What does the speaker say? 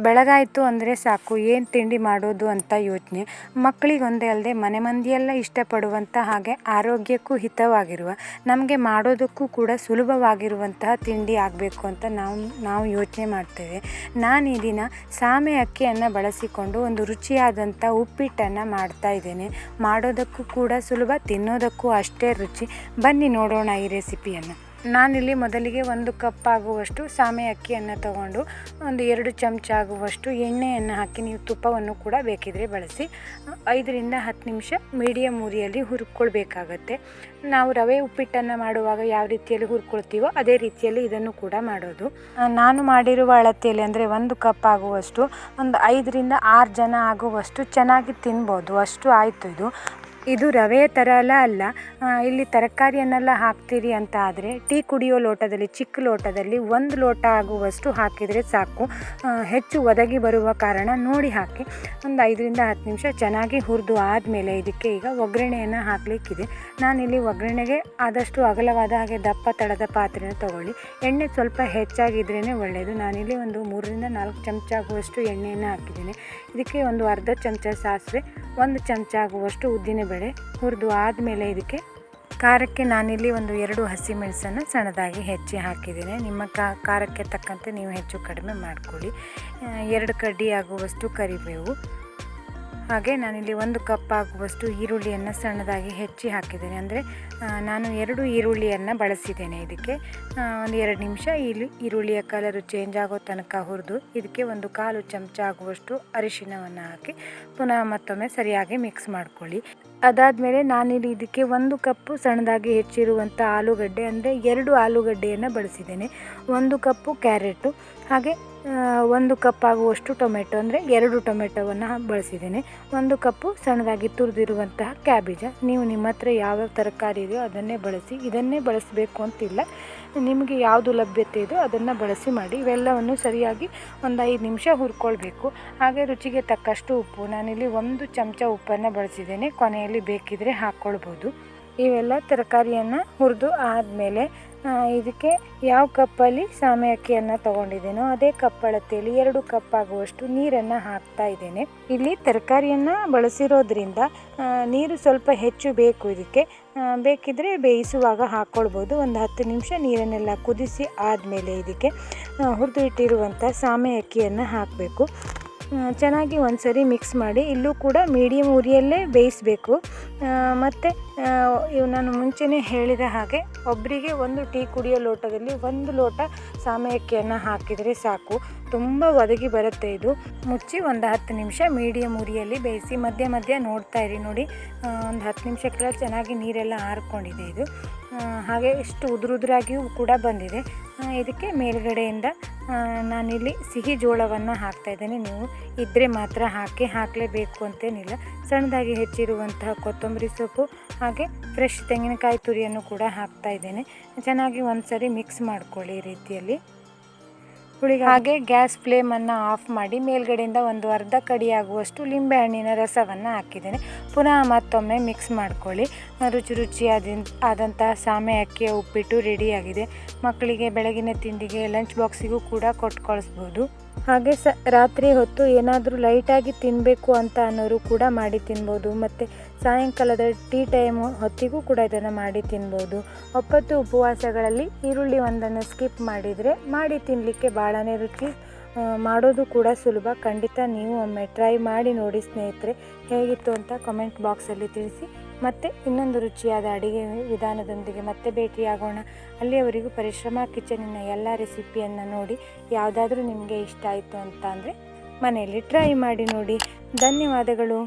ಬೆಳಗಾಯಿತು ಅಂದರೆ ಸಾಕು ಏನು ತಿಂಡಿ ಮಾಡೋದು ಅಂತ ಯೋಚನೆ. ಮಕ್ಕಳಿಗೊಂದೇ ಅಲ್ಲದೆ ಮನೆ ಮಂದಿಯೆಲ್ಲ ಇಷ್ಟಪಡುವಂಥ ಹಾಗೆ ಆರೋಗ್ಯಕ್ಕೂ ಹಿತವಾಗಿರುವ, ನಮಗೆ ಮಾಡೋದಕ್ಕೂ ಕೂಡ ಸುಲಭವಾಗಿರುವಂತಹ ತಿಂಡಿ ಆಗಬೇಕು ಅಂತ ನಾವು ಯೋಚನೆ ಮಾಡ್ತೇವೆ. ನಾನು ಈ ದಿನ ಸಾಮೆ ಅಕ್ಕಿಯನ್ನು ಬಳಸಿಕೊಂಡು ಒಂದು ರುಚಿಯಾದಂಥ ಉಪ್ಪಿಟ್ಟನ್ನು ಮಾಡ್ತಾ ಇದ್ದೇನೆ. ಮಾಡೋದಕ್ಕೂ ಕೂಡ ಸುಲಭ, ತಿನ್ನೋದಕ್ಕೂ ಅಷ್ಟೇ ರುಚಿ. ಬನ್ನಿ ನೋಡೋಣ ಈ ರೆಸಿಪಿಯನ್ನು. ನಾನಿಲ್ಲಿ ಮೊದಲಿಗೆ 1 ಕಪ್ ಆಗುವಷ್ಟು ಸಾಮೆ ಅಕ್ಕಿಯನ್ನು ತಗೊಂಡು ಒಂದು 2 ಚಮಚ ಆಗುವಷ್ಟು ಎಣ್ಣೆಯನ್ನು ಹಾಕಿ, ನೀವು ತುಪ್ಪವನ್ನು ಕೂಡ ಬೇಕಿದ್ರೆ ಬಳಸಿ, 5 ರಿಂದ 10 ನಿಮಿಷ ಮೀಡಿಯಮ್ ಉರಿಯಲ್ಲಿ ಹುರ್ಕೊಳ್ಬೇಕಾಗತ್ತೆ. ನಾವು ರವೆ ಉಪ್ಪಿಟ್ಟನ್ನು ಮಾಡುವಾಗ ಯಾವ ರೀತಿಯಲ್ಲಿ ಹುರ್ಕೊಳ್ತೀವೋ ಅದೇ ರೀತಿಯಲ್ಲಿ ಇದನ್ನು ಕೂಡ ಮಾಡೋದು. ನಾನು ಮಾಡಿರುವ ಅಳತೆಯಲ್ಲಿ ಅಂದರೆ 1 ಕಪ್ ಆಗುವಷ್ಟು ಒಂದು 5 ರಿಂದ 6 ಜನ ಆಗುವಷ್ಟು ಚೆನ್ನಾಗಿ ತಿನ್ಬೋದು. ಅಷ್ಟು ಆಯಿತು. ಇದು ರವೆಯ ಥರ ಅಲ್ಲ. ಇಲ್ಲಿ ತರಕಾರಿಯನ್ನೆಲ್ಲ ಹಾಕ್ತೀರಿ ಅಂತ ಆದರೆ ಟೀ ಕುಡಿಯೋ ಲೋಟದಲ್ಲಿ, ಚಿಕ್ಕ ಲೋಟದಲ್ಲಿ 1 ಲೋಟ ಆಗುವಷ್ಟು ಹಾಕಿದರೆ ಸಾಕು. ಹೆಚ್ಚು ಒದಗಿ ಬರುವ ಕಾರಣ ನೋಡಿ ಹಾಕಿ. ಒಂದು 5 ರಿಂದ 10 ನಿಮಿಷ ಚೆನ್ನಾಗಿ ಹುರಿದು ಆದಮೇಲೆ ಇದಕ್ಕೆ ಈಗ ಒಗ್ಗರಣೆಯನ್ನು ಹಾಕಲಿಕ್ಕಿದೆ. ನಾನಿಲ್ಲಿ ಒಗ್ಗರಣೆಗೆ ಆದಷ್ಟು ಅಗಲವಾದ ಹಾಗೆ ದಪ್ಪ ತಳದ ಪಾತ್ರೆನ ತೊಗೊಳ್ಳಿ. ಎಣ್ಣೆ ಸ್ವಲ್ಪ ಹೆಚ್ಚಾಗಿದ್ರೇ ಒಳ್ಳೆಯದು. ನಾನಿಲ್ಲಿ ಒಂದು 3 ರಿಂದ 4 ಚಮಚ ಆಗುವಷ್ಟು ಎಣ್ಣೆಯನ್ನು ಹಾಕಿದ್ದೀನಿ. ಇದಕ್ಕೆ ಒಂದು ಅರ್ಧ ಚಮಚ ಸಾಸಿವೆ, 1 ಚಮಚ ಆಗುವಷ್ಟು ಉದ್ದಿನಬೇಳೆ ಹುರಿದು ಆದಮೇಲೆ ಇದಕ್ಕೆ ಖಾರಕ್ಕೆ ನಾನಿಲ್ಲಿ ಒಂದು 2 ಹಸಿಮೆಣಸನ್ನು ಸಣ್ಣದಾಗಿ ಹೆಚ್ಚಿ ಹಾಕಿದ್ದೀನಿ. ನಿಮ್ಮ ಖಾರಕ್ಕೆ ತಕ್ಕಂತೆ ನೀವು ಹೆಚ್ಚು ಕಡಿಮೆ ಮಾಡಿಕೊಳ್ಳಿ. 2 ಕಡ್ಡಿ ಆಗುವಷ್ಟು ಕರಿಬೇವು, ಹಾಗೆ ನಾನಿಲ್ಲಿ 1 ಕಪ್ ಆಗುವಷ್ಟು ಈರುಳ್ಳಿಯನ್ನು ಸಣ್ಣದಾಗಿ ಹೆಚ್ಚಿ ಹಾಕಿದ್ದೇನೆ. ಅಂದರೆ ನಾನು 2 ಈರುಳ್ಳಿಯನ್ನು ಬಳಸಿದ್ದೇನೆ. ಇದಕ್ಕೆ ಒಂದು 2 ನಿಮಿಷ ಈರುಳ್ಳಿಯ ಕಲರು ಚೇಂಜ್ ಆಗೋ ತನಕ ಹುರಿದು ಇದಕ್ಕೆ 1/4 ಚಮಚ ಆಗುವಷ್ಟು ಅರಿಶಿಣವನ್ನು ಹಾಕಿ ಪುನಃ ಮತ್ತೊಮ್ಮೆ ಸರಿಯಾಗಿ ಮಿಕ್ಸ್ ಮಾಡ್ಕೊಳ್ಳಿ. ಅದಾದಮೇಲೆ ನಾನಿಲ್ಲಿ ಇದಕ್ಕೆ 1 ಕಪ್ಪು ಸಣ್ಣದಾಗಿ ಹೆಚ್ಚಿರುವಂಥ ಆಲೂಗಡ್ಡೆ, ಅಂದರೆ 2 ಆಲೂಗಡ್ಡೆಯನ್ನು ಬಳಸಿದ್ದೇನೆ. 1 ಕಪ್ಪು ಕ್ಯಾರೆಟು, ಹಾಗೆ 1 ಕಪ್ ಆಗುವಷ್ಟು ಟೊಮೆಟೊ, ಅಂದರೆ 2 ಟೊಮೆಟೊವನ್ನು ಬಳಸಿದ್ದೇನೆ. 1 ಕಪ್ಪು ಸಣ್ಣದಾಗಿ ತುರಿದಿರುವಂತಹ ಕ್ಯಾಬೇಜ. ನೀವು ನಿಮ್ಮ ಹತ್ರ ಯಾವ ತರಕಾರಿ ಇದೆಯೋ ಅದನ್ನೇ ಬಳಸಿ, ಇದನ್ನೇ ಬಳಸಬೇಕು ಅಂತಿಲ್ಲ. ನಿಮಗೆ ಯಾವುದು ಲಭ್ಯತೆ ಇದೆಯೋ ಅದನ್ನು ಬಳಸಿ ಮಾಡಿ. ಇವೆಲ್ಲವನ್ನು ಸರಿಯಾಗಿ ಒಂದು 5 ನಿಮಿಷ ಹುರ್ಕೊಳ್ಬೇಕು. ಹಾಗೆ ರುಚಿಗೆ ತಕ್ಕಷ್ಟು ಉಪ್ಪು, ನಾನಿಲ್ಲಿ 1 ಚಮಚ ಉಪ್ಪನ್ನು ಬಳಸಿದ್ದೇನೆ. ಕೊನೆಯಲ್ಲಿ ಬೇಕಿದ್ರೆ ಹಾಕ್ಕೊಳ್ಬೋದು. ಇವೆಲ್ಲ ತರಕಾರಿಯನ್ನು ಹುರಿದು ಆದಮೇಲೆ ಇದಕ್ಕೆ ಯಾವ ಕಪ್ಪಲ್ಲಿ ಸಾಮೆ ಅಕ್ಕಿಯನ್ನು ತೊಗೊಂಡಿದ್ದೇನೋ ಅದೇ ಕಪ್ ಅಳತೆಯಲ್ಲಿ 2 ಕಪ್ ಆಗುವಷ್ಟು ನೀರನ್ನು ಹಾಕ್ತಾ ಇದ್ದೇನೆ. ಇಲ್ಲಿ ತರಕಾರಿಯನ್ನು ಬಳಸಿರೋದ್ರಿಂದ ನೀರು ಸ್ವಲ್ಪ ಹೆಚ್ಚು ಬೇಕು. ಇದಕ್ಕೆ ಬೇಕಿದ್ದರೆ ಬೇಯಿಸುವಾಗ ಹಾಕ್ಕೊಳ್ಬೋದು. ಒಂದು 10 ನಿಮಿಷ ನೀರನ್ನೆಲ್ಲ ಕುದಿಸಿ ಆದಮೇಲೆ ಇದಕ್ಕೆ ಹುರಿದು ಇಟ್ಟಿರುವಂಥ ಸಾಮೆ ಅಕ್ಕಿಯನ್ನು ಹಾಕಬೇಕು. ಚೆನ್ನಾಗಿ ಒಂದು ಸರಿ ಮಿಕ್ಸ್ ಮಾಡಿ. ಇಲ್ಲೂ ಕೂಡ ಮೀಡಿಯಮ್ ಉರಿಯಲ್ಲೇ ಬೇಯಿಸಬೇಕು. ಮತ್ತು ನಾನು ಮುಂಚೆನೇ ಹೇಳಿದ ಹಾಗೆ ಒಬ್ಬರಿಗೆ 1 ಟೀ ಕುಡಿಯೋ ಲೋಟದಲ್ಲಿ 1 ಲೋಟ ಸಾಮೆ ಅಕ್ಕಿಯನ್ನು ಹಾಕಿದರೆ ಸಾಕು. ತುಂಬ ಒದಗಿ ಬರುತ್ತೆ ಇದು. ಮುಚ್ಚಿ ಒಂದು 10 ನಿಮಿಷ ಮೀಡಿಯಮ್ ಉರಿಯಲ್ಲಿ ಬೇಯಿಸಿ. ಮಧ್ಯ ಮಧ್ಯ ನೋಡ್ತಾ ಇರಿ. ನೋಡಿ, ಒಂದು 10 ನಿಮಿಷಕ್ಕೆಲ್ಲ ಚೆನ್ನಾಗಿ ನೀರೆಲ್ಲ ಆರಿಕೊಂಡಿದೆ ಇದು. ಹಾಗೆ ಇಷ್ಟು ಉದುರಾಗಿಯೂ ಕೂಡ ಬಂದಿದೆ. ಇದಕ್ಕೆ ಮೇಲ್ಗಡೆಯಿಂದ ನಾನಿಲ್ಲಿ ಸಿಹಿ ಜೋಳವನ್ನು ಹಾಕ್ತಾಯಿದ್ದೇನೆ. ನೀವು ಇದ್ದರೆ ಮಾತ್ರ ಹಾಕಲೇಬೇಕು ಅಂತೇನಿಲ್ಲ. ಸಣ್ಣದಾಗಿ ಹೆಚ್ಚಿರುವಂತಹ ಕೊತ್ತಂಬರಿ ಸೊಪ್ಪು, ಹಾಗೆ ಫ್ರೆಶ್ ತೆಂಗಿನಕಾಯಿ ತುರಿಯನ್ನು ಕೂಡ ಹಾಕ್ತಾ ಇದ್ದೇನೆ. ಚೆನ್ನಾಗಿ ಒಂದು ಸರಿ ಮಿಕ್ಸ್ ಮಾಡ್ಕೊಳ್ಳಿ ಈ ರೀತಿಯಲ್ಲಿ. ಹಾಗೆ ಗ್ಯಾಸ್ ಫ್ಲೇಮನ್ನು ಆಫ್ ಮಾಡಿ ಮೇಲ್ಗಡೆಯಿಂದ ಒಂದು ಅರ್ಧ ಕಡಿ ಆಗುವಷ್ಟು ಲಿಂಬೆಹಣ್ಣಿನ ರಸವನ್ನು ಹಾಕಿದ್ದೇನೆ. ಪುನಃ ಮತ್ತೊಮ್ಮೆ ಮಿಕ್ಸ್ ಮಾಡ್ಕೊಳ್ಳಿ. ಆದಂತಹ ಸಾಮೆ ಅಕ್ಕಿಯ ಉಪ್ಪಿಟ್ಟು ರೆಡಿಯಾಗಿದೆ. ಮಕ್ಕಳಿಗೆ ಬೆಳಗಿನ ತಿಂಡಿಗೆ, ಲಂಚ್ ಬಾಕ್ಸಿಗೂ ಕೂಡ ಕೊಟ್ಟು ಕಳಿಸ್ಬೋದು. ಹಾಗೆ ರಾತ್ರಿ ಹೊತ್ತು ಏನಾದರೂ ಲೈಟಾಗಿ ತಿನ್ನಬೇಕು ಅಂತ ಅನ್ನೋರು ಕೂಡ ಮಾಡಿ ತಿನ್ಬೋದು. ಮತ್ತು ಸಾಯಂಕಾಲದ ಟೀ ಟೈಮ್ ಹೊತ್ತಿಗೂ ಕೂಡ ಇದನ್ನು ಮಾಡಿ ತಿನ್ಬೋದು. ಒಪ್ಪತ್ತು ಉಪವಾಸಗಳಲ್ಲಿ ಈರುಳ್ಳಿ ಒಂದನ್ನು ಸ್ಕಿಪ್ ಮಾಡಿದರೆ ಮಾಡಿ ತಿನ್ನಲಿಕ್ಕೆ ಭಾಳನೇ ರುಚಿ. ಮಾಡೋದು ಕೂಡ ಸುಲಭ. ಖಂಡಿತ ನೀವು ಒಮ್ಮೆ ಟ್ರೈ ಮಾಡಿ ನೋಡಿ ಸ್ನೇಹಿತರೆ. ಹೇಗಿತ್ತು ಅಂತ ಕಮೆಂಟ್ ಬಾಕ್ಸಲ್ಲಿ ತಿಳಿಸಿ. ಮತ್ತು ಇನ್ನೊಂದು ರುಚಿಯಾದ ಅಡುಗೆ ವಿಧಾನದೊಂದಿಗೆ ಮತ್ತೆ ಭೇಟಿಯಾಗೋಣ. ಅಲ್ಲಿಯವರೆಗೂ ಪರಿಶ್ರಮ ಕಿಚನಿನ ಎಲ್ಲ ರೆಸಿಪಿಯನ್ನು ನೋಡಿ ಯಾವುದಾದ್ರೂ ನಿಮಗೆ ಇಷ್ಟ ಆಯಿತು ಅಂತ ಅಂದರೆ ಮನೆಯಲ್ಲಿ ಟ್ರೈ ಮಾಡಿ ನೋಡಿ. ಧನ್ಯವಾದಗಳು.